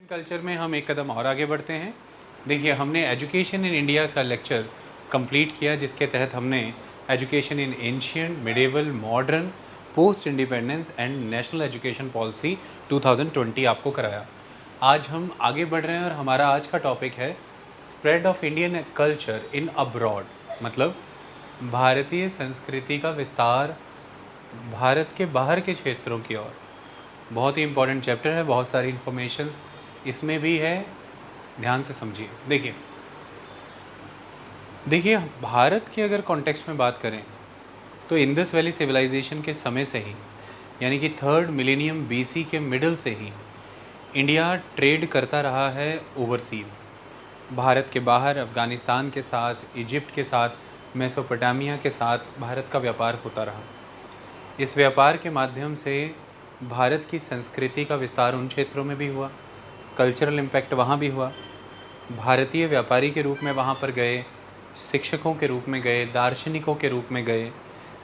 Culture में हम एक कदम और आगे बढ़ते हैं। देखिए, हमने एजुकेशन इन इंडिया का लेक्चर कंप्लीट किया, जिसके तहत हमने education in ancient, medieval, modern, post independence and national education policy 2020 आपको कराया। आज हम आगे बढ़ रहे हैं और हमारा आज का टॉपिक है spread of Indian culture in abroad, मतलब भारतीय संस्कृति का विस्तार भारत के बाहर के क्षेत्रों की ओर। बहुत ही इंपॉर्टेंट चैप्टर है, बहुत सारी इन्फॉर्मेशंस इसमें भी है, ध्यान से समझिए। देखिए भारत के अगर कॉन्टेक्स्ट में बात करें तो इंडस वैली सिविलाइजेशन के समय से ही, यानी कि 3rd मिलेनियम BC के मिडल से ही इंडिया ट्रेड करता रहा है ओवरसीज़। भारत के बाहर अफ़गानिस्तान के साथ, इजिप्ट के साथ, मेसोपोटामिया के साथ भारत का व्यापार होता रहा। इस व्यापार के माध्यम से भारत की संस्कृति का विस्तार उन क्षेत्रों में भी हुआ, कल्चरल इम्पैक्ट वहाँ भी हुआ। भारतीय व्यापारी के रूप में वहाँ पर गए, शिक्षकों के रूप में गए, दार्शनिकों के रूप में गए,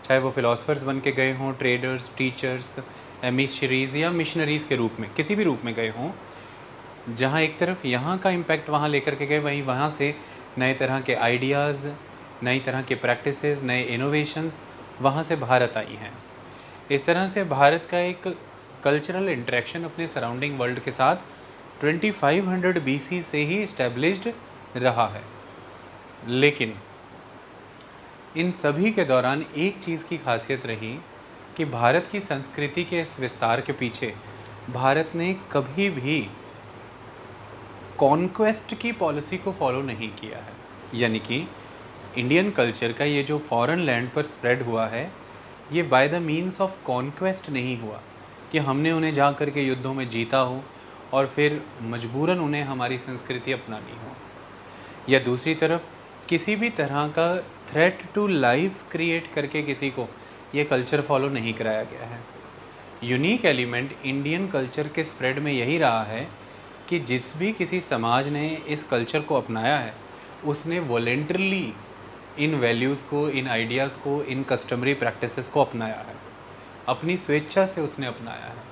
चाहे वो फिलोसफर्स बन के गए हों, ट्रेडर्स, टीचर्स, एमिशरीज़ या मिशनरीज़ के रूप में, किसी भी रूप में गए हों। जहाँ एक तरफ यहाँ का इम्पैक्ट वहाँ लेकर के गए, वहीं वहाँ से नए तरह के आइडियाज़, नई तरह के प्रैक्टिसेस, नए इनोवेशंस वहाँ से भारत आई हैं। इस तरह से भारत का एक कल्चरल इंटरेक्शन अपने सराउंडिंग वर्ल्ड के साथ 2500 BC से ही इस्टेब्लिश्ड रहा है। लेकिन इन सभी के दौरान एक चीज़ की खासियत रही कि भारत की संस्कृति के इस विस्तार के पीछे भारत ने कभी भी कॉन्क्वेस्ट की पॉलिसी को फॉलो नहीं किया है। यानी कि इंडियन कल्चर का ये जो फॉरेन लैंड पर स्प्रेड हुआ है, ये by the means of conquest नहीं हुआ कि हमने उन्हें जा कर के युद्धों में जीता हो और फिर मजबूरन उन्हें हमारी संस्कृति अपनानी हो, या दूसरी तरफ किसी भी तरह का थ्रेट टू लाइफ क्रिएट करके किसी को ये कल्चर फॉलो नहीं कराया गया है। यूनिक एलिमेंट इंडियन कल्चर के स्प्रेड में यही रहा है कि जिस भी किसी समाज ने इस कल्चर को अपनाया है, उसने वॉलेंटरली इन वैल्यूज़ को, इन आइडियाज़ को, इन कस्टमरी प्रैक्टिसेस को अपनाया है, अपनी स्वेच्छा से उसने अपनाया है।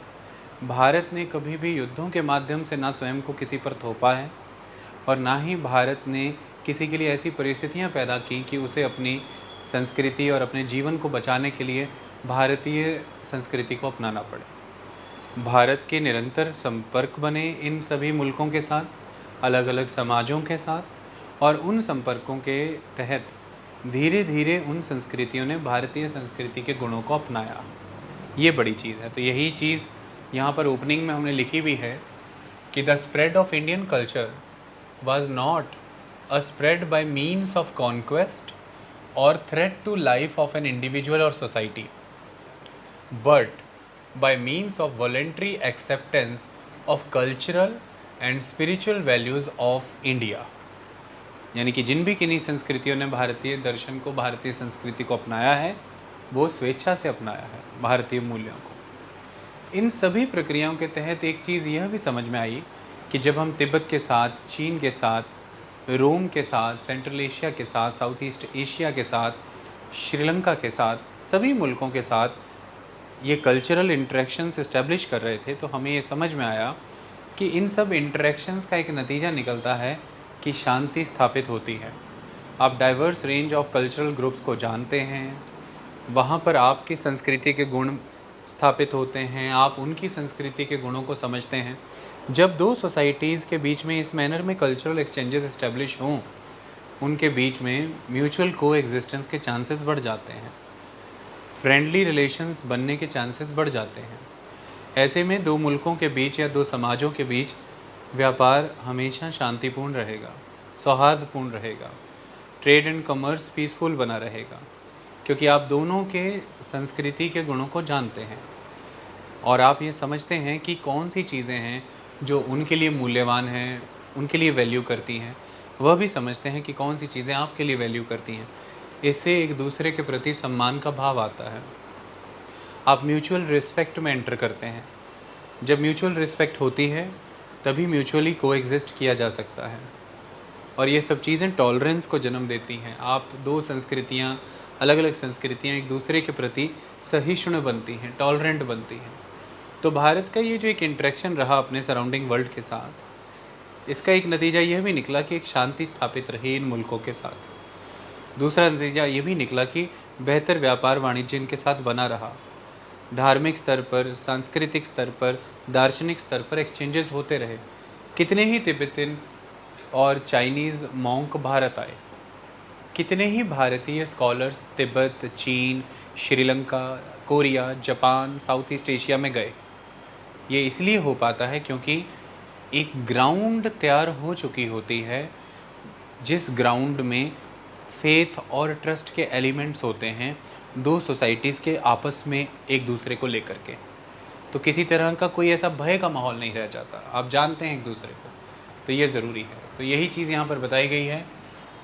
भारत ने कभी भी युद्धों के माध्यम से ना स्वयं को किसी पर थोपा है और ना ही भारत ने किसी के लिए ऐसी परिस्थितियां पैदा की कि उसे अपनी संस्कृति और अपने जीवन को बचाने के लिए भारतीय संस्कृति को अपनाना पड़े। भारत के निरंतर संपर्क बने इन सभी मुल्कों के साथ, अलग अलग समाजों के साथ, और उन संपर्कों के तहत धीरे धीरे उन संस्कृतियों ने भारतीय संस्कृति के गुणों को अपनाया। ये बड़ी चीज़ है। तो यही चीज़ यहाँ पर ओपनिंग में हमने लिखी भी है कि the spread of Indian culture was not a spread by means of conquest or threat to life of an individual or society, but by means of voluntary acceptance of cultural and spiritual values of India। यानी कि जिन भी किन्हीं संस्कृतियों ने भारतीय दर्शन को, भारतीय संस्कृति को अपनाया है, वो स्वेच्छा से अपनाया है भारतीय मूल्यों को। इन सभी प्रक्रियाओं के तहत एक चीज़ यह भी समझ में आई कि जब हम तिब्बत के साथ, चीन के साथ, रोम के साथ, सेंट्रल एशिया के साथ, साउथ ईस्ट एशिया के साथ, श्रीलंका के साथ, सभी मुल्कों के साथ ये कल्चरल इंटरेक्शंस इस्टेब्लिश कर रहे थे, तो हमें ये समझ में आया कि इन सब इंटरेक्शंस का एक नतीजा निकलता है कि शांति स्थापित होती है। आप diverse range of cultural groups को जानते हैं, वहाँ पर आपकी संस्कृति के गुण स्थापित होते हैं, आप उनकी संस्कृति के गुणों को समझते हैं। जब दो सोसाइटीज़ के बीच में इस मैनर में कल्चरल एक्सचेंजेस इस्टेब्लिश हों, उनके बीच में म्यूचुअल को एग्जिस्टेंस के चांसेस बढ़ जाते हैं, फ्रेंडली रिलेशंस बनने के चांसेस बढ़ जाते हैं। ऐसे में दो मुल्कों के बीच या दो समाजों के बीच व्यापार हमेशा शांतिपूर्ण रहेगा, सौहार्दपूर्ण रहेगा, ट्रेड एंड कॉमर्स पीसफुल बना रहेगा, क्योंकि आप दोनों के संस्कृति के गुणों को जानते हैं और आप ये समझते हैं कि कौन सी चीज़ें हैं जो उनके लिए मूल्यवान हैं, उनके लिए वैल्यू करती हैं, वह भी समझते हैं कि कौन सी चीज़ें आपके लिए वैल्यू करती हैं। इससे एक दूसरे के प्रति सम्मान का भाव आता है। आप म्यूचुअल रिस्पेक्ट में एंटर करते हैं। जब म्यूचुअल रिस्पेक्ट होती है तभी म्यूचुअली कोएग्जिस्ट किया जा सकता है, और ये सब चीज़ें टॉलरेंस को जन्म देती हैं। आप दो संस्कृतियाँ, अलग अलग संस्कृतियाँ एक दूसरे के प्रति सहिष्णु बनती हैं, टॉलरेंट बनती हैं। तो भारत का ये जो एक इंटरेक्शन रहा अपने सराउंडिंग वर्ल्ड के साथ, इसका एक नतीजा यह भी निकला कि एक शांति स्थापित रही इन मुल्कों के साथ। दूसरा नतीजा ये भी निकला कि बेहतर व्यापार वाणिज्य इनके साथ बना रहा। धार्मिक स्तर पर, सांस्कृतिक स्तर पर, दार्शनिक स्तर पर एक्सचेंजेस होते रहे। कितने ही तिब्बतन और चाइनीज़ मॉन्क भारत आए, कितने ही भारतीय स्कॉलर्स तिब्बत, चीन, Sri Lanka, Korea, Japan, south east Asia में गए। ये इसलिए हो पाता है क्योंकि एक ग्राउंड तैयार हो चुकी होती है, जिस ग्राउंड में फेथ और ट्रस्ट के एलिमेंट्स होते हैं दो सोसाइटीज़ के आपस में एक दूसरे को लेकर के। तो किसी तरह का कोई ऐसा भय का माहौल नहीं रह जाता, आप जानते हैं एक दूसरे को, तो ये ज़रूरी है। तो यही चीज़ यहाँ पर बताई गई है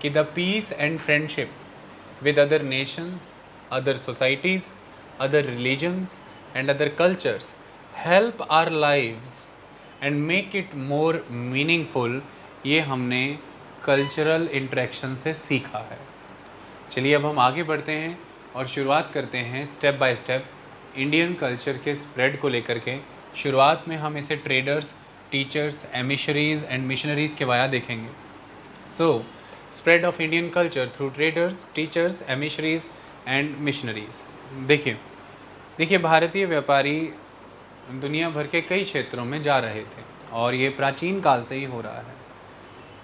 कि the peace and friendship with other nations, other societies, other religions, and other cultures help our lives and make it more meaningful। ये हमने कल्चरल इंटरेक्शन से सीखा है। चलिए अब हम आगे बढ़ते हैं और शुरुआत करते हैं step by step Indian culture के स्प्रेड को लेकर के। शुरुआत में हम इसे traders, teachers, emissaries and missionaries के वाया देखेंगे। So spread of Indian culture through traders, teachers, emissaries and missionaries. देखिए भारतीय व्यापारी दुनिया भर के कई क्षेत्रों में जा रहे थे और ये प्राचीन काल से ही हो रहा है।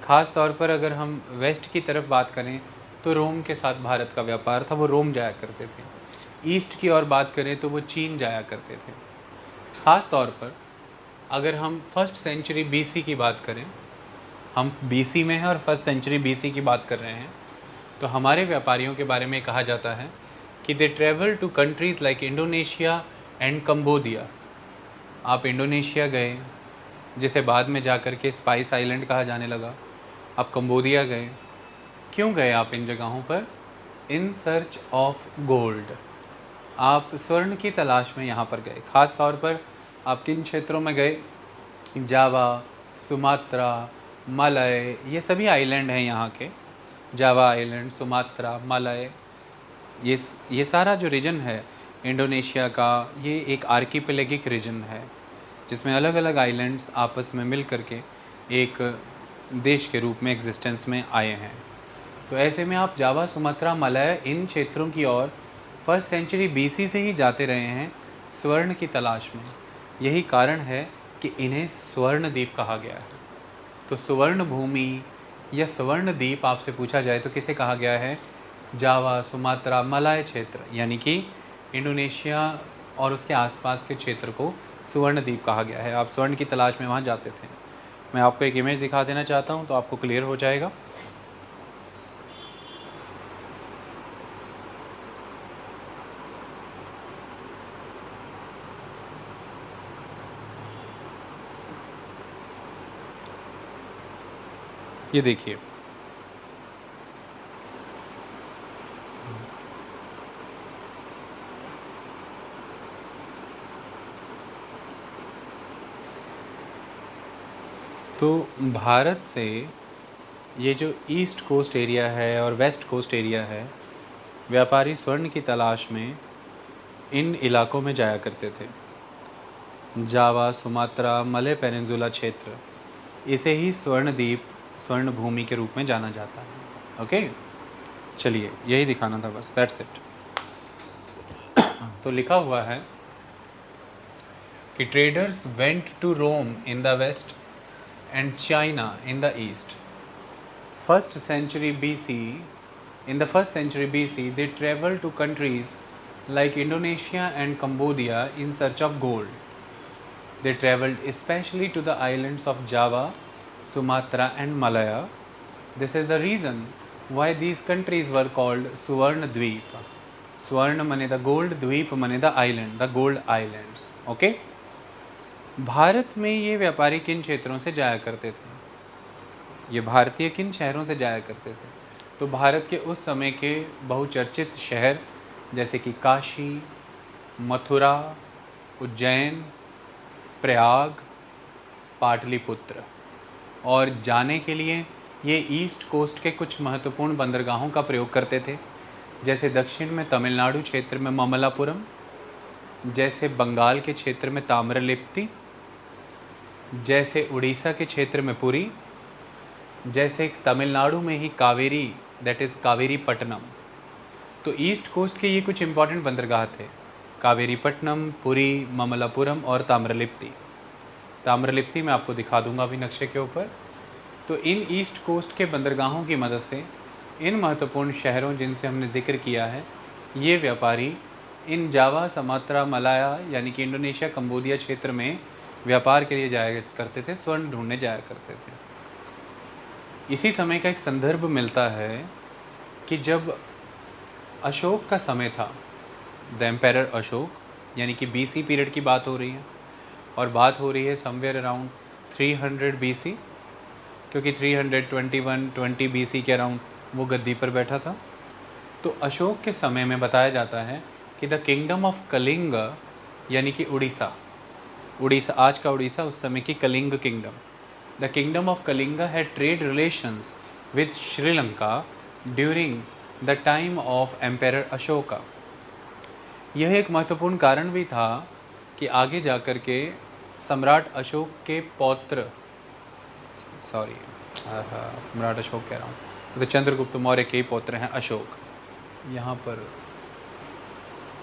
ख़ास तौर पर अगर हम वेस्ट की तरफ बात करें तो रोम के साथ भारत का व्यापार था, वो रोम जाया करते थे। ईस्ट की ओर बात करें तो वो चीन जाया करते थे। ख़ास तौर पर अगर हम फर्स्ट सेंचुरी बीसी की बात करें, हम बीसी में हैं और फर्स्ट सेंचुरी बीसी की बात कर रहे हैं, तो हमारे व्यापारियों के बारे में कहा जाता है कि they travel to countries like Indonesia and Cambodia. आप इंडोनेशिया गए, जिसे बाद में जाकर के स्पाइस आइलैंड कहा जाने लगा। आप कंबोडिया गए, क्यों गए आप इन जगहों पर? In search of gold. आप स्वर्ण की तलाश में यहाँ पर गए। ख़ास तौर पर आप किन क्षेत्रों में गए? जावा, सुमात्रा, मलय, ये सभी आइलैंड हैं यहाँ के। जावा आइलैंड, सुमात्रा, मलय, ये सारा जो रीजन है इंडोनेशिया का, ये एक आर्कीपेलेगिक रीजन है जिसमें अलग अलग आइलैंड्स आपस में मिल करके एक देश के रूप में एग्जिस्टेंस में आए हैं। तो ऐसे में आप जावा, सुमात्रा, मलय इन क्षेत्रों की ओर फर्स्ट सेंचुरी बीसी से ही जाते रहे हैं स्वर्ण की तलाश में। यही कारण है कि इन्हें स्वर्ण द्वीप कहा गया है। तो सुवर्ण भूमि या स्वर्ण द्वीप आपसे पूछा जाए तो किसे कहा गया है? जावा, सुमात्रा, मलय क्षेत्र, यानी कि इंडोनेशिया और उसके आसपास के क्षेत्र को सुवर्ण द्वीप कहा गया है। आप स्वर्ण की तलाश में वहाँ जाते थे। मैं आपको एक इमेज दिखा देना चाहता हूँ तो आपको क्लियर हो जाएगा। ये देखिए, तो भारत से ये जो ईस्ट कोस्ट एरिया है और वेस्ट कोस्ट एरिया है, व्यापारी स्वर्ण की तलाश में इन इलाकों में जाया करते थे। जावा, सुमात्रा, मलय पेनिनसुला क्षेत्र, इसे ही स्वर्ण द्वीप, स्वर्ण भूमि के रूप में जाना जाता है। ओके, चलिए यही दिखाना था बस, दैट्स इट। तो लिखा हुआ है कि traders went to Rome in the west and China in the east. First century BC, in the first century BC, they traveled to countries like Indonesia and Cambodia in search of gold. They traveled especially to the islands of Java, Sumatra and Malaya. This is the reason why these countries were called Suvarna Dweep. Suvarna mane the gold, Dweep mane the island, the gold islands. Okay? Bharat में ये व्यापारी किन क्षेत्रों से जाया करते थे? ये भारतीय किन शहरों से जाया करते थे? तो भारत के उस समय के बहुचर्चित शहर जैसे कि काशी, मथुरा, उज्जैन, प्रयाग, पाटलिपुत्र, और जाने के लिए ये ईस्ट कोस्ट के कुछ महत्वपूर्ण बंदरगाहों का प्रयोग करते थे, जैसे दक्षिण में तमिलनाडु क्षेत्र में ममल्लापुरम, जैसे बंगाल के क्षेत्र में ताम्रलिप्ति, जैसे उड़ीसा के क्षेत्र में पुरी जैसे तमिलनाडु में ही कावेरी, दैट इज़ कावेरीपट्टनम। तो ईस्ट कोस्ट के ये कुछ इंपॉर्टेंट बंदरगाह थे, कावेरीपट्टनम, पुरी, ममल्लापुरम और ताम्रलिप्ति। ताम्रलिप्ति मैं आपको दिखा दूंगा अभी नक्शे के ऊपर। तो इन ईस्ट कोस्ट के बंदरगाहों की मदद से इन महत्वपूर्ण शहरों जिनसे हमने जिक्र किया है, ये व्यापारी इन जावा, सुमात्रा, मलाया यानी कि इंडोनेशिया, कंबोडिया क्षेत्र में व्यापार के लिए जाया करते थे, स्वर्ण ढूंढने जाया करते थे। इसी समय का एक संदर्भ मिलता है कि जब अशोक का समय था, द एम्पायर अशोक, यानी कि बीसी पीरियड की बात हो रही है, और बात हो रही है समवेयर अराउंड 300 बीसी, क्योंकि 321-20 बीसी के अराउंड वो गद्दी पर बैठा था। तो अशोक के समय में बताया जाता है कि द किंगडम ऑफ कलिंग, यानी कि उड़ीसा, आज का उड़ीसा, उस समय की Kalinga kingdom, the kingdom of Kalinga had trade relations with Sri Lanka during the time of empire Ashoka. यह एक महत्वपूर्ण कारण भी था कि आगे जाकर के सम्राट अशोक के पौत्र, सम्राट अशोक कह रहा हूँ, तो चंद्रगुप्त मौर्य के पौत्र हैं अशोक। यहाँ पर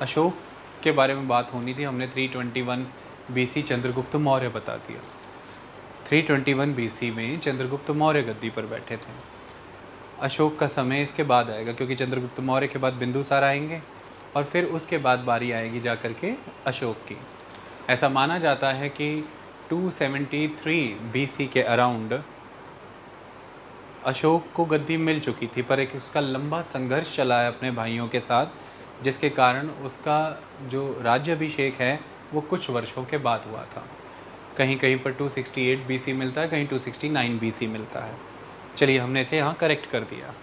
अशोक के बारे में बात होनी थी, हमने 321 बीसी चंद्रगुप्त मौर्य बता दिया। 321 बीसी में चंद्रगुप्त मौर्य गद्दी पर बैठे थे। अशोक का समय इसके बाद आएगा, क्योंकि चंद्रगुप्त मौर्य के बाद बिंदुसार आएंगे और फिर उसके बाद बारी आएगी जाकर के अशोक की। ऐसा माना जाता है कि 273 बीसी के अराउंड अशोक को गद्दी मिल चुकी थी, पर एक उसका लंबा संघर्ष चला है अपने भाइयों के साथ, जिसके कारण उसका जो राज्याभिषेक है वो कुछ वर्षों के बाद हुआ था। कहीं कहीं पर 268 बीसी मिलता है, कहीं 269 बीसी मिलता है। चलिए, हमने इसे यहाँ करेक्ट कर दिया।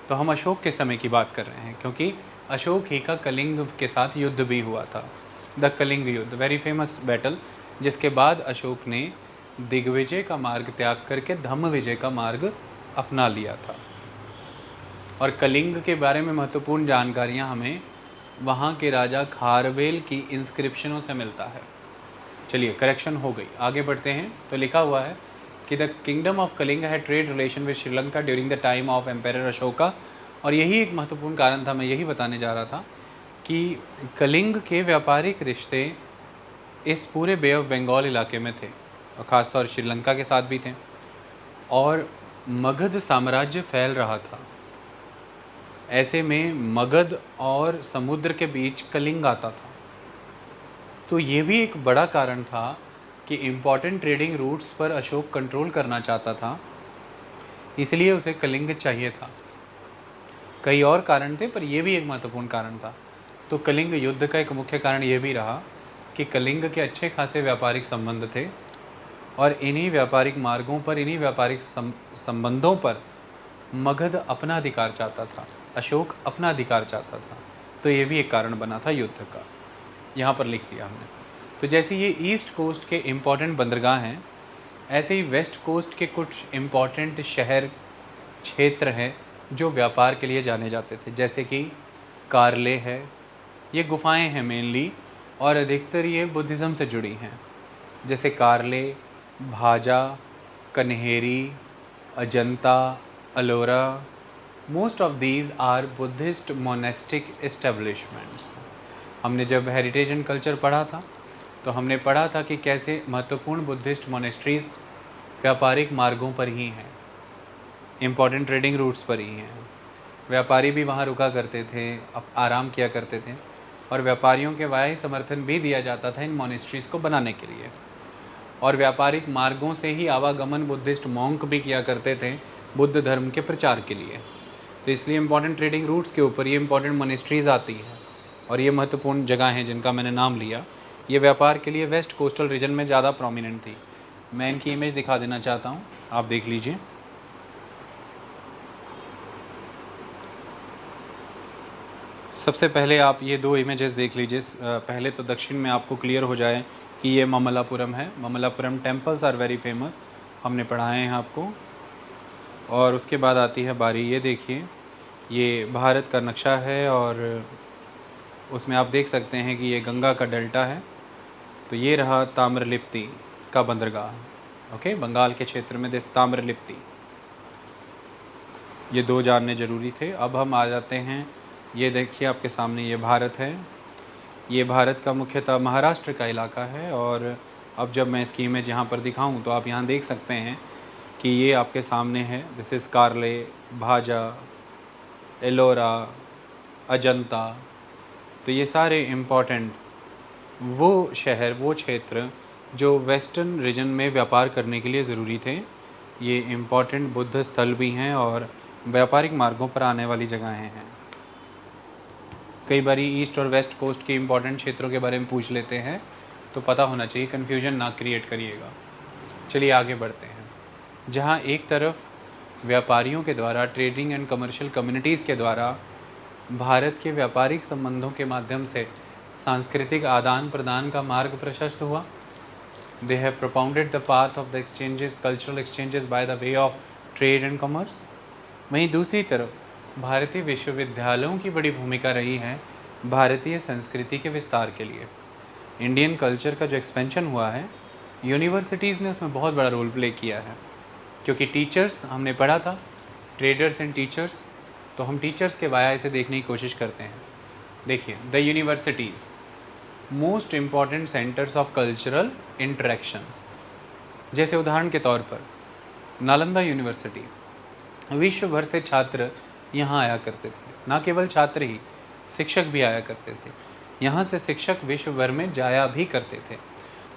तो हम अशोक के समय की बात कर रहे हैं, क्योंकि अशोक ही का कलिंग के साथ युद्ध भी हुआ था, द कलिंग युद्ध, वेरी फेमस बैटल, जिसके बाद अशोक ने दिग्विजय का मार्ग त्याग करके धम्मविजय का मार्ग अपना लिया था। और कलिंग के बारे में महत्वपूर्ण जानकारियाँ हमें वहाँ के राजा खारवेल की इंस्क्रिप्शनों से मिलता है। चलिए, करेक्शन हो गई, आगे बढ़ते हैं। तो लिखा हुआ है कि the kingdom of Kalinga had trade relation with Sri Lanka during the time of empire Ashoka. और यही एक महत्वपूर्ण कारण था, मैं यही बताने जा रहा था कि कलिंग के व्यापारिक रिश्ते इस पूरे बे ऑफ बंगाल इलाके में थे, और ख़ासतौर श्रीलंका के साथ भी थे, और मगध साम्राज्य फैल रहा था। ऐसे में मगध और समुद्र के बीच कलिंग आता था। तो ये भी एक बड़ा कारण था कि इम्पॉर्टेंट ट्रेडिंग रूट्स पर अशोक कंट्रोल करना चाहता था, इसलिए उसे कलिंग चाहिए था। कई और कारण थे, पर यह भी एक महत्वपूर्ण कारण था। तो कलिंग युद्ध का एक मुख्य कारण ये भी रहा कि कलिंग के अच्छे खासे व्यापारिक संबंध थे, और इन्हीं व्यापारिक मार्गों पर, इन्हीं व्यापारिक संबंधों पर मगध अपना अधिकार चाहता था, अशोक अपना अधिकार चाहता था। तो ये भी एक कारण बना था युद्ध का, यहाँ पर लिख दिया हमने। तो जैसे ये ईस्ट कोस्ट के इम्पॉर्टेंट बंदरगाह हैं, ऐसे ही वेस्ट कोस्ट के कुछ इम्पॉर्टेंट शहर, क्षेत्र हैं जो व्यापार के लिए जाने जाते थे, जैसे कि कारले है, ये गुफाएं हैं मेनली, और अधिकतर ये बुद्धिज़्म से जुड़ी हैं, जैसे Karla, Bhaja, Kanheri, Ajanta, Ellora. Most of these are Buddhist monastic establishments. हमने जब हेरिटेज एंड कल्चर पढ़ा था, तो हमने पढ़ा था कि कैसे महत्वपूर्ण बुद्धिस्ट मोनेस्ट्रीज़ व्यापारिक मार्गों पर ही हैं, इम्पॉर्टेंट ट्रेडिंग रूट्स पर ही हैं। व्यापारी भी वहाँ रुका करते थे, अब आराम किया करते थे, और व्यापारियों के वाही समर्थन भी दिया जाता था इन मोनेस्ट्रीज़ को बनाने के लिए। और व्यापारिक मार्गों से ही आवागमन बुद्धिस्ट मॉन्क भी किया करते थे बुद्ध धर्म के प्रचार के लिए। तो इसलिए इम्पॉर्टेंट ट्रेडिंग रूट्स के ऊपर ये इम्पॉर्टेंट मोनेस्ट्रीज़ आती हैं, और ये महत्वपूर्ण जगह हैं जिनका मैंने नाम लिया। ये व्यापार के लिए वेस्ट कोस्टल रीजन में ज़्यादा प्रोमिनेंट थी। मैं इनकी इमेज दिखा देना चाहता हूँ, आप देख लीजिए। सबसे पहले आप ये दो इमेजेस देख लीजिए। पहले तो दक्षिण में आपको क्लियर हो जाए कि ये ममल्लापुरम है। Mamallapuram temples are very famous, हमने पढ़ाए हैं आपको। और उसके बाद आती है बारी, ये देखिए, ये भारत का नक्शा है, और उसमें आप देख सकते हैं कि ये गंगा का डेल्टा है। तो ये रहा ताम्रलिप्ति का बंदरगाह, ओके, बंगाल के क्षेत्र में दिस ताम्रलिप्ति। ये 2 जानने ज़रूरी थे। अब हम आ जाते हैं, ये देखिए आपके सामने ये भारत है। ये भारत का मुख्यतः महाराष्ट्र का इलाका है। और अब जब मैं इसकी इमेज यहाँ पर दिखाऊँ तो आप यहाँ देख सकते हैं कि ये आपके सामने है। दिस इज़ कार्ले, भाजा, एलोरा, अजंता। तो ये सारे इम्पॉर्टेंट वो शहर, वो क्षेत्र जो वेस्टर्न रीजन में व्यापार करने के लिए ज़रूरी थे। ये इम्पॉर्टेंट बुद्ध स्थल भी हैं और व्यापारिक मार्गों पर आने वाली जगहें हैं। कई बार ईस्ट और वेस्ट कोस्ट के इम्पॉर्टेंट क्षेत्रों के बारे में पूछ लेते हैं, तो पता होना चाहिए, कन्फ्यूजन ना क्रिएट करिएगा। चलिए आगे बढ़ते हैं। जहाँ एक तरफ व्यापारियों के द्वारा, ट्रेडिंग एंड कमर्शियल कम्युनिटीज़ के द्वारा भारत के व्यापारिक संबंधों के माध्यम से सांस्कृतिक आदान प्रदान का मार्ग प्रशस्त हुआ। They have propounded the path of the exchanges, cultural exchanges by the way of trade and commerce. वहीं दूसरी तरफ भारतीय विश्वविद्यालयों की बड़ी भूमिका रही है भारतीय संस्कृति के विस्तार के लिए। इंडियन कल्चर का जो एक्सपेंशन हुआ है, यूनिवर्सिटीज़ ने उसमें बहुत बड़ा रोल प्ले किया है। क्योंकि टीचर्स, हमने पढ़ा था ट्रेडर्स एंड टीचर्स, तो हम टीचर्स के वाया इसे देखने की कोशिश करते हैं। देखिए, the universities most important centres of cultural interactions. जैसे उदाहरण के तौर पर नालंदा यूनिवर्सिटी, विश्व भर से छात्र यहाँ आया करते थे। ना केवल छात्र ही, शिक्षक भी आया करते थे। यहाँ से शिक्षक विश्व भर में जाया भी करते थे।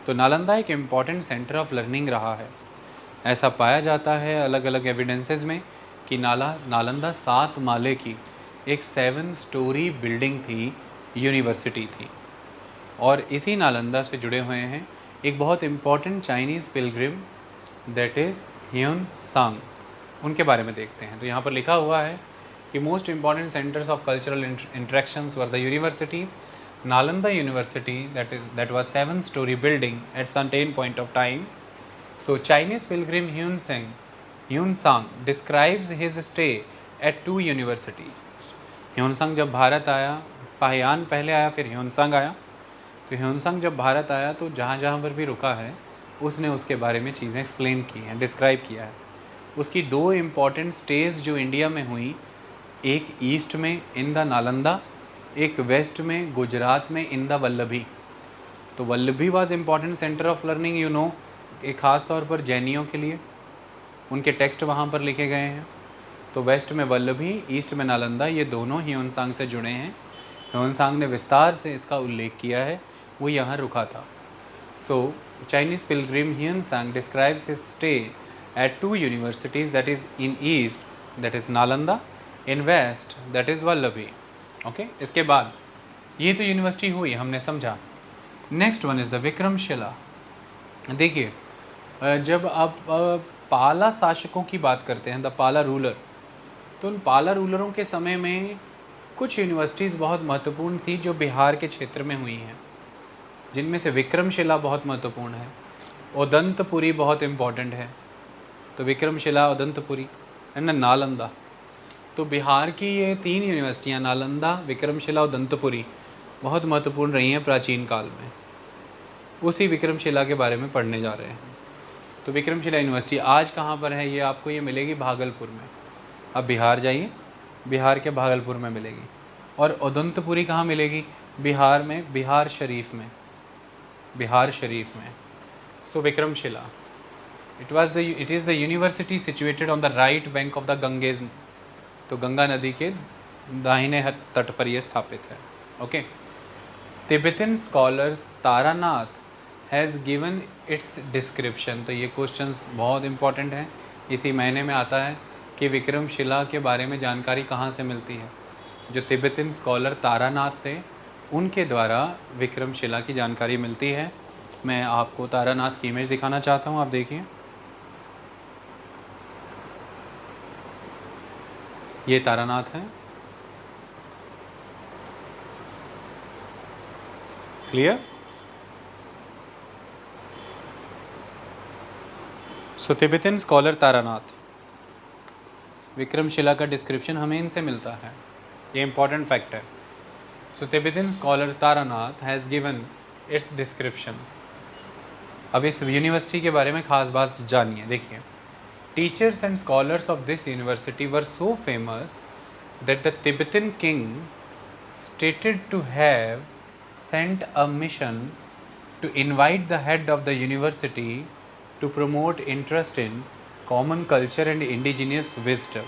तो नालंदा एक इम्पॉर्टेंट सेंटर ऑफ लर्निंग रहा है। ऐसा पाया जाता है अलग अलग एविडेंसेस में कि नालंदा 7 माले की एक 7 स्टोरी बिल्डिंग थी, यूनिवर्सिटी थी। और इसी नालंदा से जुड़े हुए हैं एक बहुत important Chinese Pilgrim, that is Hyun सांग। उनके बारे में देखते हैं। तो यहाँ पर लिखा हुआ है कि most important centres of cultural interactions were the universities. Nalanda university that was 7-story building at certain point of time. So Chinese pilgrim Hyun Sang describes his stay at 2 universities. Hyun सांग जब भारत आया, फाहियान पहले आया, फिर ह्यून सांग आया। तो Hyun सांग जब भारत आया तो जहाँ जहाँ पर भी रुका है उसने उसके बारे में चीज़ें एक्सप्लेन की हैं, डिस्क्राइब किया है। उसकी 2 इम्पॉर्टेंट स्टेज जो इंडिया में हुई, एक ईस्ट में इन द नालंदा, एक वेस्ट में गुजरात में इन द वल्लभी। तो Vallabhi was important centre of learning, you know, एक ख़ास तौर पर जैनियों के लिए। उनके टेक्स्ट वहाँ पर लिखे गए हैं। तो वेस्ट में वल्लभी, ईस्ट में नालंदा, ये दोनों ह्यून सांग से जुड़े हैं। ह्यून सांग ने विस्तार से इसका उल्लेख किया है, वो यहाँ रुका था। सो चाइनीज़ पिलग्रिम ह्यून सांग describes his stay at 2 universities, that is in east, that is Nalanda, in west, that is Vallabhi. Okay, इसके बाद ये तो यूनिवर्सिटी हुई, हमने समझा। Next one is the Vikramshila. देखिए, जब आप पाला शासकों की बात करते हैं, द पाला रूलर, तो उन पाला रूलरों के समय में कुछ यूनिवर्सिटीज़ बहुत महत्वपूर्ण थी जो बिहार के क्षेत्र में हुई हैं, जिनमें से विक्रमशिला बहुत महत्वपूर्ण है, उदंतपुरी बहुत इम्पॉर्टेंट है। तो विक्रमशिला, उदंतपुरी है ना, नालंदा। तो बिहार की ये 3 यूनिवर्सिटियाँ, नालंदा, विक्रमशिला, उदंतपुरी, बहुत महत्वपूर्ण रही हैं प्राचीन काल में। उसी विक्रमशिला के बारे में पढ़ने जा रहे हैं। तो विक्रमशिला यूनिवर्सिटी आज कहाँ पर है? ये आपको ये मिलेगी भागलपुर में। अब बिहार जाइए, बिहार के भागलपुर में मिलेगी। और उदंतपुरी कहाँ मिलेगी? बिहार में, बिहार शरीफ में, बिहार शरीफ में। सो Vikramshila, it is the university situated on the right bank of the Ganges। तो गंगा नदी के दाहिने तट पर यह स्थापित है। Okay. Tibetan scholar Taranath has given its description. तो ये क्वेश्चंस बहुत इंपॉर्टेंट हैं, इसी महीने में आता है कि विक्रमशिला के बारे में जानकारी कहाँ से मिलती है। जो तिब्बतन स्कॉलर तारानाथ थे, उनके द्वारा विक्रमशिला की जानकारी मिलती है। मैं आपको तारानाथ की इमेज दिखाना चाहता हूँ, आप देखिए। ये तारानाथ है, क्लियर? सो तिब्बतन स्कॉलर तारानाथ, विक्रमशिला का डिस्क्रिप्शन हमें इनसे मिलता है, ये इंपॉर्टेंट फैक्ट है। So Tibetan scholar Taranath has given its description. अब इस यूनिवर्सिटी के बारे में ख़ास बात जानिए। देखिए, Teachers and scholars of this university were so famous that the Tibetan king stated to have sent a mission to invite the head of the university to promote interest in common culture and indigenous wisdom.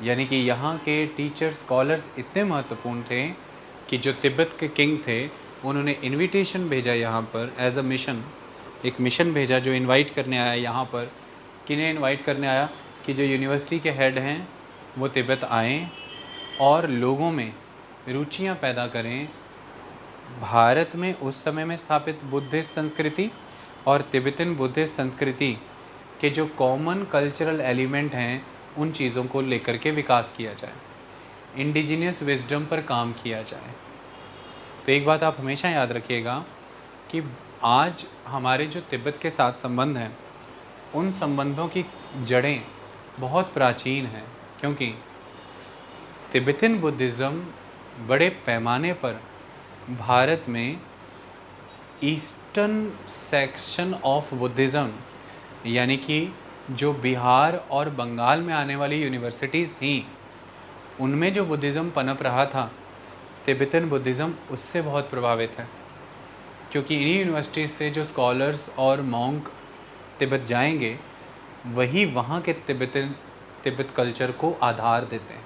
यानी कि यहाँ के teacher scholars इतने महत्वपूर्ण थे कि जो तिब्बत के किंग थे उन्होंने इनविटेशन भेजा यहाँ पर एज अ मिशन, एक मिशन भेजा जो इनवाइट करने आया यहाँ पर। किन्हें इनवाइट करने आया? कि जो यूनिवर्सिटी के हेड हैं वो तिब्बत आएँ और लोगों में रुचियाँ पैदा करें भारत में उस समय में स्थापित बुद्धिस्ट संस्कृति और तिब्बतन बुद्धिस्ट संस्कृति के जो कॉमन कल्चरल एलिमेंट हैं उन चीज़ों को लेकर के विकास किया जाए, इंडिजिनियस विजडम पर काम किया जाए। तो एक बात आप हमेशा याद रखिएगा कि आज हमारे जो तिब्बत के साथ संबंध हैं उन संबंधों की जड़ें बहुत प्राचीन हैं, क्योंकि तिब्बतन बुद्धिज़्म बड़े पैमाने पर भारत में ईस्टर्न सेक्शन ऑफ बुद्धिज़्म यानी कि जो बिहार और बंगाल में आने वाली यूनिवर्सिटीज़ थीं उनमें जो बुद्धिज़्म पनप रहा था, तिब्बतन बुद्धिज़्म उससे बहुत प्रभावित है। क्योंकि इन्हीं यूनिवर्सिटीज़ से जो स्कॉलर्स और मॉन्क तिब्बत जाएंगे वही वहाँ के तिब्बत कल्चर को आधार देते हैं।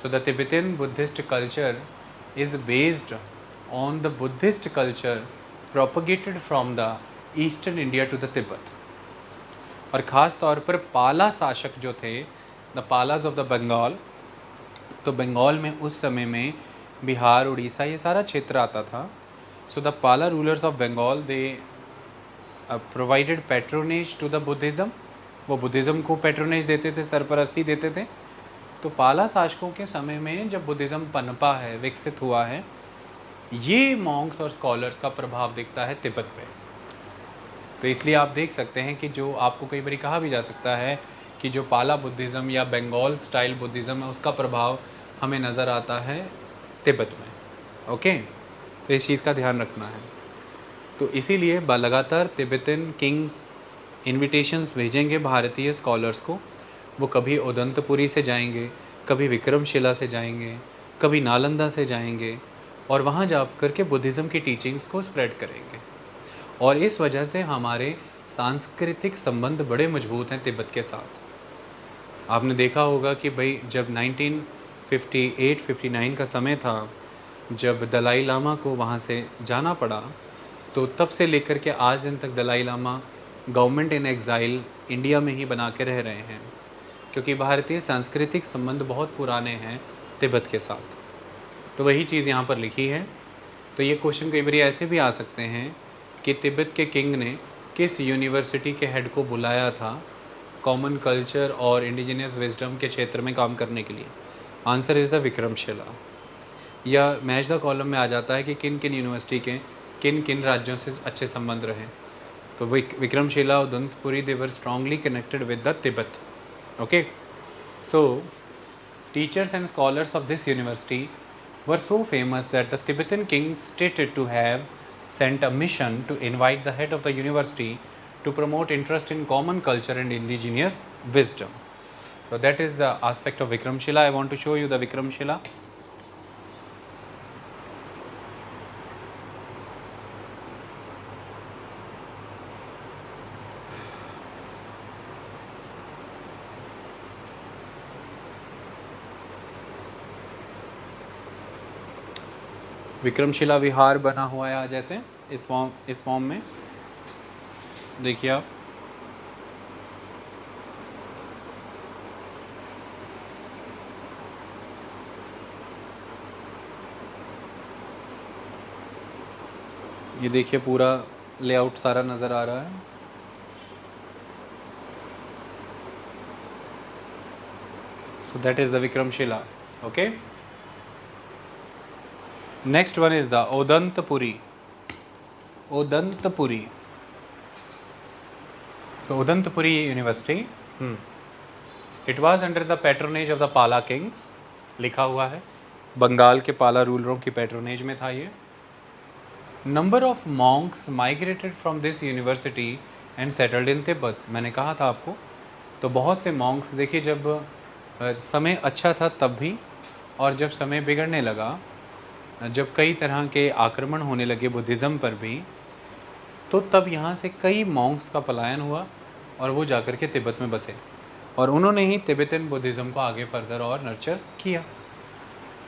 So the Tibetan Buddhist culture is based on the Buddhist culture propagated from the eastern India to the Tibet। और ख़ास तौर पर पाला शासक जो थे, the Palas of the Bengal, तो बंगाल में उस समय में बिहार, उड़ीसा ये सारा क्षेत्र आता था। So the Pala rulers of Bengal they provided patronage to the Buddhism, वो बुद्धिज़्म को पैट्रोनेज देते थे, सरपरस्ती देते थे। तो पाला शासकों के समय में जब बुद्धिज़्म पनपा है, विकसित हुआ है, ये मॉन्क्स और स्कॉलर्स का प्रभाव दिखता है तिब्बत पे। तो इसलिए आप देख सकते हैं कि जो आपको कई बार कहा भी जा सकता है कि जो पाला बुद्धिज़्म या बंगाल स्टाइल बुद्धिज़्म है उसका प्रभाव हमें नज़र आता है तिब्बत में। ओके, तो इस चीज़ का ध्यान रखना है। तो इसीलिए लगातार तिब्बतन किंग्स इन्विटेशंस भेजेंगे भारतीय स्कॉलर्स को। वो कभी उदंतपुरी से जाएंगे, कभी विक्रमशिला से जाएंगे, कभी नालंदा से जाएंगे और वहाँ जा कर के बुद्धिज़्म की टीचिंग्स को स्प्रेड करेंगे। और इस वजह से हमारे सांस्कृतिक संबंध बड़े मजबूत हैं तिब्बत के साथ। आपने देखा होगा कि भाई जब 1958-59 का समय था, जब दलाई लामा को वहाँ से जाना पड़ा, तो तब से लेकर के आज दिन तक Dalai Lama government in exile India में ही बना के रह रहे हैं, क्योंकि भारतीय सांस्कृतिक संबंध बहुत पुराने हैं तिब्बत के साथ। तो वही चीज़ यहाँ पर लिखी है। तो ये क्वेश्चन कई बार ऐसे भी आ सकते हैं कि तिब्बत के किंग ने किस यूनिवर्सिटी के हेड को बुलाया था कॉमन कल्चर और इंडिजिनियस विजडम के क्षेत्र में काम करने के लिए? Answer is the Vikramshila. या मैच द कॉलम में आ जाता है कि किन किन यूनिवर्सिटी के किन किन राज्यों से अच्छे संबंध रहे। तो Vikramshila, Udantapuri, they were strongly connected with the Tibet. Okay, so teachers and scholars of this university were so famous that the Tibetan king stated to have sent a mission to invite the head of the university to promote interest in common culture and indigenous wisdom. So that is the aspect of Vikramshila. I want to show you the Vikramshila. Vikramshila Vihar बना हुआ है जैसे इस form में देखिए आप। ये देखिए पूरा लेआउट सारा नज़र आ रहा है। So that is the Vikramshila. Okay, next one is the Odantapuri. Odantapuri. So Odantapuri University, it was under the patronage of the Pala kings, लिखा हुआ है बंगाल के पाला रूलरों की पैट्रोनेज में था ये। Number of monks migrated from this university and settled in Tibet, मैंने कहा था आपको। तो बहुत से मॉन्क्स देखिए, जब समय अच्छा था तब भी, और जब समय बिगड़ने लगा, जब कई तरह के आक्रमण होने लगे बुद्धिज़्म पर भी, तो तब यहाँ से कई मॉन्क्स का पलायन हुआ और वो जाकर के तिब्बत में बसे, और उन्होंने ही तिब्बतन बुद्धिज़्म को आगे फर्दर और नर्चर किया।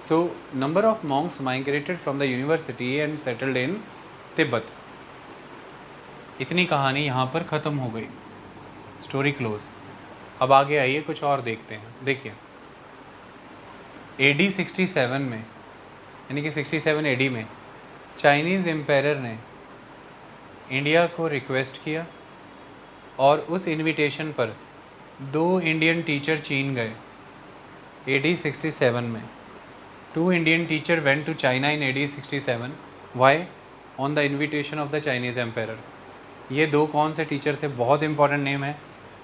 So number of Monks migrated from the university and settled in Tibet. इतनी कहानी यहाँ पर ख़त्म हो गई, स्टोरी क्लोज। अब आगे आइए कुछ और देखते हैं। देखिए AD 67 में, यानी कि 67 AD में चाइनीज़ एम्पायर ने इंडिया को रिक्वेस्ट किया, और उस इनविटेशन पर 2 इंडियन टीचर चीन गए AD 67 में। 2 Indian teacher went to China in AD 67। Why? On the invitation of the Chinese empire. ये 2 कौन से टीचर थे? बहुत इंपॉर्टेंट नेम है,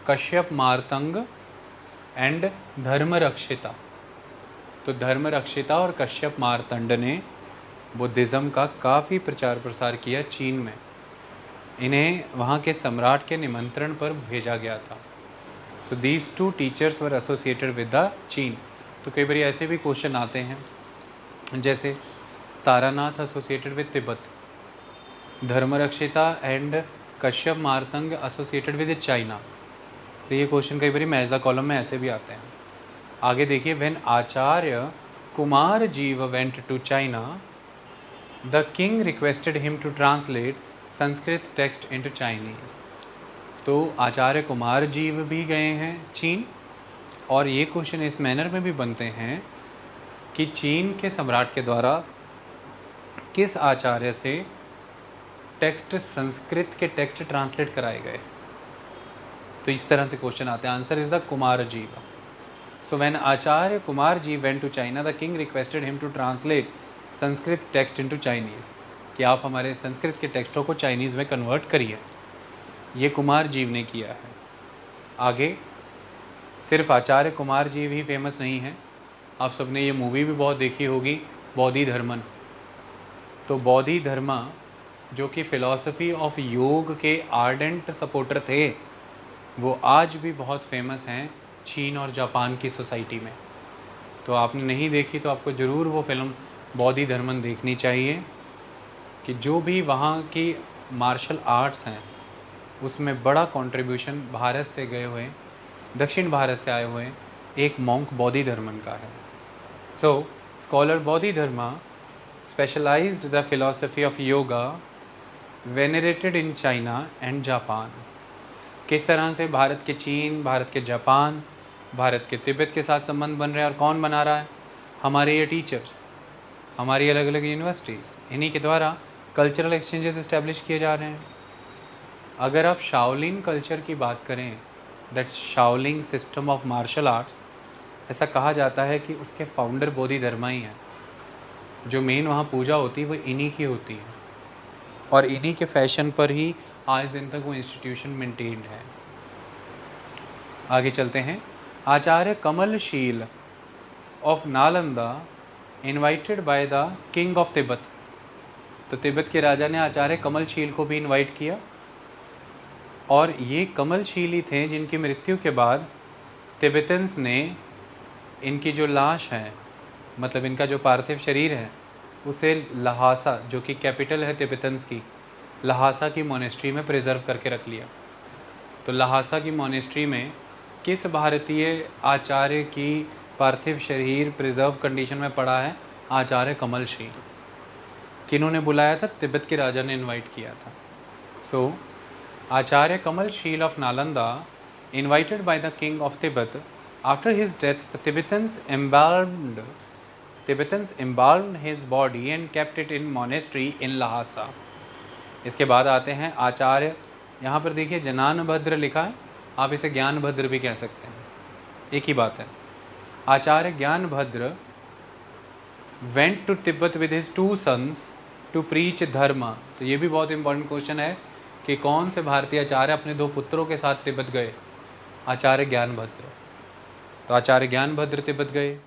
कश्यप मारतंग एंड धर्मरक्षिता। तो धर्मरक्षिता और कश्यप मारतंड ने बुद्धिज़्म का काफ़ी प्रचार प्रसार किया चीन में। इन्हें वहाँ के सम्राट के निमंत्रण पर भेजा गया था। So these 2 teachers were associated with the चीन। तो कई बार ऐसे भी क्वेश्चन आते हैं, जैसे Taranath associated with Tibet, Dharmarakshita and Kashyapa Matanga associated with China. तो ये क्वेश्चन कई बार मैच द कॉलम में ऐसे भी आते हैं। आगे देखिए, when Acharya Kumar Jeev went to China, the king requested him to translate Sanskrit text into Chinese. तो आचार्य कुमार जीव भी गए हैं चीन, और ये क्वेश्चन इस मैनर में भी बनते हैं कि चीन के सम्राट के द्वारा किस आचार्य से टेक्स्ट, संस्कृत के टेक्स्ट ट्रांसलेट कराए गए। तो इस तरह से क्वेश्चन आते हैं। Answer is the Kumar Jeev. So when Acharya Kumar ji went to China, the king requested him to translate Sanskrit text into Chinese, कि आप हमारे संस्कृत के टेक्स्टों को चाइनीज़ में कन्वर्ट करिए। ये कुमार जीव ने किया है। आगे सिर्फ आचार्य कुमार जीव ही फेमस नहीं है, आप सबने ये मूवी भी बहुत देखी होगी, बोधिधर्मन। तो बोधिधर्मा जो कि फ़िलॉसफी ऑफ योग के आर्डेंट सपोर्टर थे, वो आज भी बहुत फेमस हैं चीन और जापान की सोसाइटी में। तो आपने नहीं देखी तो आपको ज़रूर वो फिल्म बोधिधर्मन देखनी चाहिए, कि जो भी वहाँ की मार्शल आर्ट्स हैं उसमें बड़ा कंट्रीब्यूशन भारत से गए हुए, दक्षिण भारत से आए हुए एक मॉन्क बोधिधर्मन का है। So scholar Bodhidharma specialised the philosophy of yoga venerated in China and Japan. किस तरह से भारत के चीन, भारत के जापान, भारत के तिब्बत के साथ संबंध बन रहे हैं, और कौन बना रहा है? हमारे ये टीचर्स, हमारी अलग अलग यूनिवर्सिटीज़, इन्हीं के द्वारा कल्चरल एक्सचेंजेस इस्टेब्लिश किए जा रहे हैं। अगर आप शाओलिन कल्चर की बात करें, that Shaolin system of martial arts, ऐसा कहा जाता है कि उसके फाउंडर बोधिधर्मा ही हैं। जो मेन वहाँ पूजा होती है वो इन्हीं की होती है, और इन्हीं के फैशन पर ही आज दिन तक वो इंस्टीट्यूशन मेंटेन्ड है। आगे चलते हैं। Acharya Kamalashila of Nalanda invited by the king of Tibet. तो तिब्बत के राजा ने आचार्य कमलशील को भी इनवाइट किया, और ये कमलशील ही थे जिनकी मृत्यु के बाद तिब्बतन्स ने इनकी जो लाश है, मतलब इनका जो पार्थिव शरीर है, उसे लहासा, जो कि कैपिटल है तिब्बतन्स की, लहासा की मोनेस्ट्री में प्रिजर्व करके रख लिया। तो लहासा की मोनेस्ट्री में किस भारतीय आचार्य की पार्थिव शरीर प्रिजर्व कंडीशन में पड़ा है? आचार्य कमलशील। किन्होंने बुलाया था? तिब्बत के राजा ने इनवाइट किया था। So Acharya Kamalashila of Nalanda invited by the king of Tibet. After his death the Tibetans embalmed his body and kept it in monastery in Lhasa। इसके बाद आते हैं आचार्य, यहाँ पर देखिए जनानभद्र लिखा है, आप इसे ज्ञानभद्र भी कह सकते हैं, एक ही बात है। आचार्य ज्ञानभद्र went to Tibet with his 2 sons to preach dharma। तो ये भी बहुत इंपॉर्टेंट क्वेश्चन है कि कौन से भारतीय आचार्य अपने 2 पुत्रों के साथ तिब्बत गए? आचार्य ज्ञानभद्र। तो आचार्य ज्ञानभद्र तिब्बत गए।